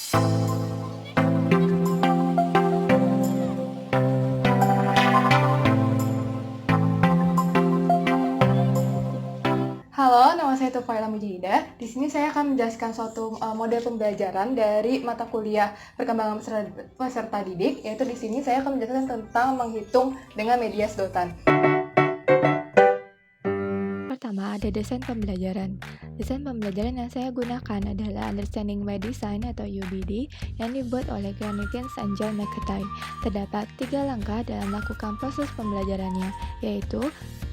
Halo, nama saya Tufaila Mujahida. Di sini saya akan menjelaskan suatu model pembelajaran dari mata kuliah perkembangan peserta didik, yaitu di sini saya akan menjelaskan tentang menghitung dengan media sedotan. Pertama, ada desain pembelajaran. Desain pembelajaran yang saya gunakan adalah Understanding by Design atau UBD yang dibuat oleh Granikins and John McAtee. Terdapat 3 langkah dalam melakukan proses pembelajarannya, yaitu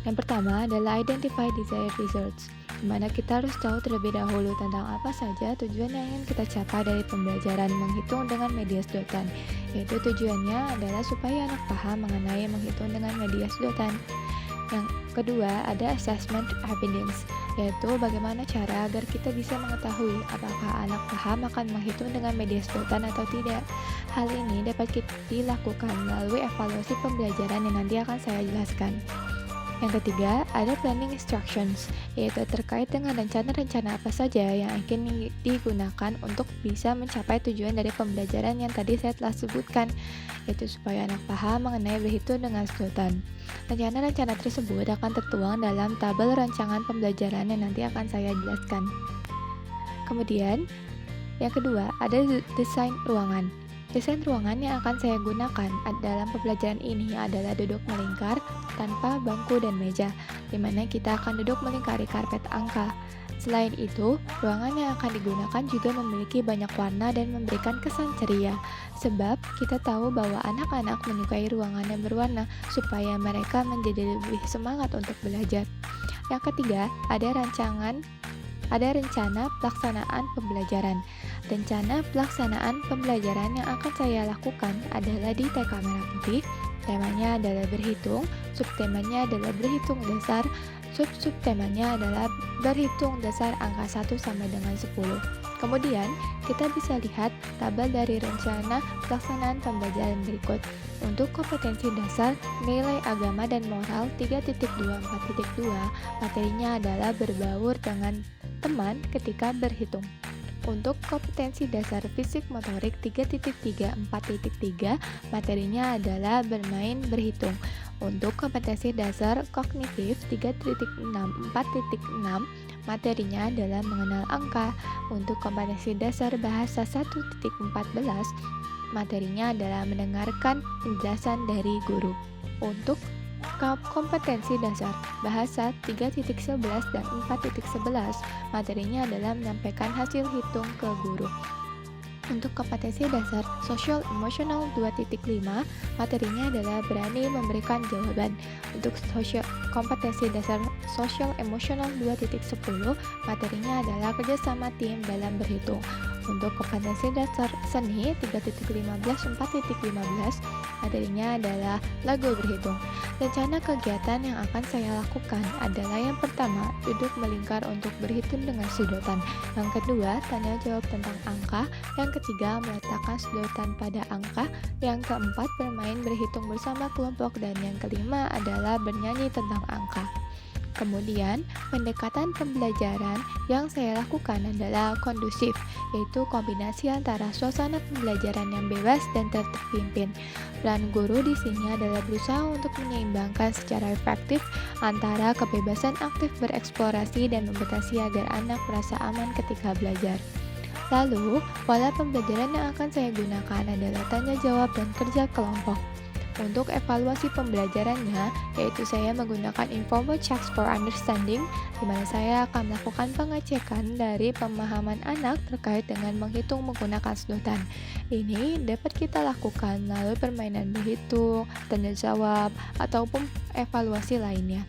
yang pertama adalah Identify Desired Results, di mana kita harus tahu terlebih dahulu tentang apa saja tujuan yang ingin kita capai dari pembelajaran menghitung dengan media sedotan, yaitu tujuannya adalah supaya anak paham mengenai menghitung dengan media sedotan. Yang kedua ada Assessment Evidence, yaitu bagaimana cara agar kita bisa mengetahui apakah anak paham akan menghitung dengan media sedotan atau tidak. Hal ini dapat dilakukan melalui evaluasi pembelajaran yang nanti akan saya jelaskan. Yang ketiga, ada planning instructions, yaitu terkait dengan rencana-rencana apa saja yang akan digunakan untuk bisa mencapai tujuan dari pembelajaran yang tadi saya telah sebutkan, yaitu supaya anak paham mengenai berhitung dengan sedotan. Rencana-rencana tersebut akan tertuang dalam tabel rancangan pembelajaran yang nanti akan saya jelaskan. Kemudian, yang kedua, ada desain ruangan. Desain ruangan yang akan saya gunakan dalam pembelajaran ini adalah duduk melingkar tanpa bangku dan meja, di mana kita akan duduk melingkari karpet angka. Selain itu, ruangan yang akan digunakan juga memiliki banyak warna dan memberikan kesan ceria, sebab kita tahu bahwa anak-anak menyukai ruangan yang berwarna supaya mereka menjadi lebih semangat untuk belajar. Yang ketiga, ada rencana pelaksanaan pembelajaran. Rencana pelaksanaan pembelajaran yang akan saya lakukan adalah di TK Merah Putih. Temanya adalah berhitung, subtemanya adalah berhitung dasar, subtemanya adalah berhitung dasar angka 1 sampai dengan 10. Kemudian, kita bisa lihat tabel dari rencana pelaksanaan pembelajaran berikut. Untuk kompetensi dasar, nilai agama dan moral 3.24.2, materinya adalah berbaur dengan teman ketika berhitung. Untuk kompetensi dasar fisik motorik 3.34.3, materinya adalah bermain berhitung. Untuk kompetensi dasar kognitif 3.64.6, materinya adalah mengenal angka. Untuk kompetensi dasar bahasa 1.14, materinya adalah mendengarkan penjelasan dari guru. Untuk kompetensi dasar bahasa 3.11 dan 4.11, materinya adalah menyampaikan hasil hitung ke guru. Untuk kompetensi dasar sosial emosional 2.5, materinya adalah berani memberikan jawaban. Untuk kompetensi dasar sosial emosional 2.10, materinya adalah kerjasama tim dalam berhitung. Untuk kompetensi dasar seni 3.15.4.15, materinya adalah lagu berhitung. Rencana kegiatan yang akan saya lakukan adalah yang pertama, duduk melingkar untuk berhitung dengan sedotan. Yang kedua, tanya jawab tentang angka. Yang ketiga, meletakkan sedotan pada angka. Yang keempat, bermain berhitung bersama kelompok. Dan yang kelima adalah bernyanyi tentang angka. Kemudian, pendekatan pembelajaran yang saya lakukan adalah kondusif, yaitu kombinasi antara suasana pembelajaran yang bebas dan terpimpin. Peran guru di sini adalah berusaha untuk menyeimbangkan secara efektif antara kebebasan aktif bereksplorasi dan membatasi agar anak merasa aman ketika belajar. Lalu, pola pembelajaran yang akan saya gunakan adalah tanya jawab dan kerja kelompok. Untuk evaluasi pembelajarannya, yaitu saya menggunakan Informal Checks for Understanding, di mana saya akan melakukan pengecekan dari pemahaman anak terkait dengan menghitung menggunakan sedotan. Ini dapat kita lakukan melalui permainan berhitung, tanya jawab, ataupun evaluasi lainnya.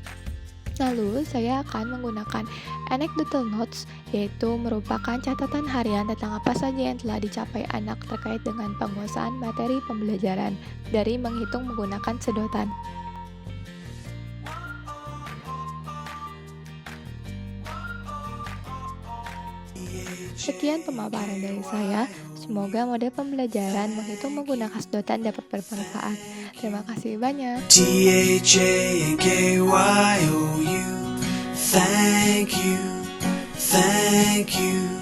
Lalu, saya akan menggunakan anecdotal notes, yaitu merupakan catatan harian tentang apa saja yang telah dicapai anak terkait dengan penguasaan materi pembelajaran dari menghitung menggunakan sedotan. Sekian pemaparan dari saya. Semoga model pembelajaran menghitung menggunakan sedotan dapat bermanfaat. Terima kasih banyak. THANKYOU. Thank you.